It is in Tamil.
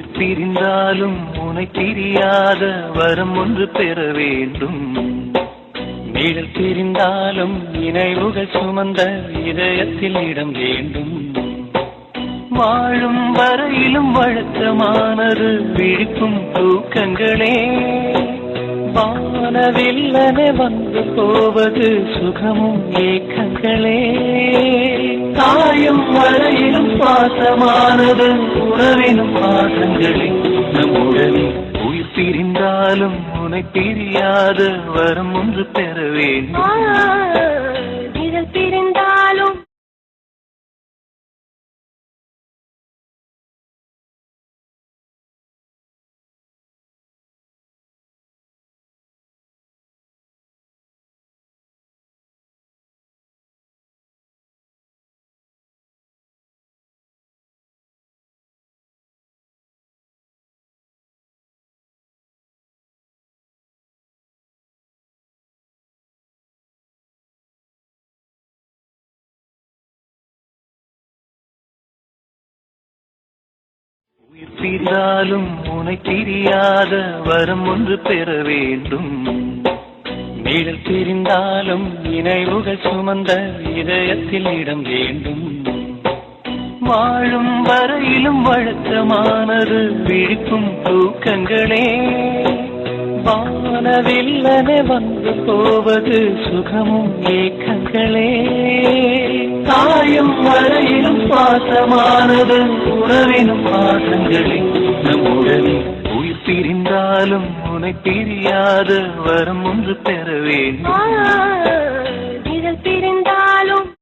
பிரிந்தாலும் உனை பிரியாத வரம் ஒன்று பெற வேண்டும். நிழல் பிரிந்தாலும் நினைவுகள் சுமந்த இதயத்தில் இடம் வேண்டும். வாழும் வரையிலும் வழக்கமானது விழிப்பும் தூக்கங்களே. வானவில்லனை வந்து போவது சுகமும் ஏக்கங்களே. தாயும் வரையிலும் பாசமானது உறவினும் பாசங்களே. நம்முடனே உயிர் பிரிந்தாலும் உனை பிரியாத வரம் ஒன்று பெற வேண்டும். நிழல் பிரிந்தாலும் உயிர் பிரிந்தாலும் உனை பிரியாத வரம் ஒன்று பெற வேண்டும். நிழல் பிரிந்தாலும் நினைவுகள் சுமந்த இதயத்தில் இடம் வேண்டும். வாழும் வரையிலும் வழக்கமானது விழிப்பும் தூக்கங்களே. வானவில்லனை வந்து போவது சுகமும் ஏக்கங்களே. தாயும் வரையிலும் பாசமானது உறவினும் பாசங்களே. நம்முடனே உயிர் பிரிந்தாலும் உனை பிரியாத வரம் ஒன்று பெற வேண்டும்.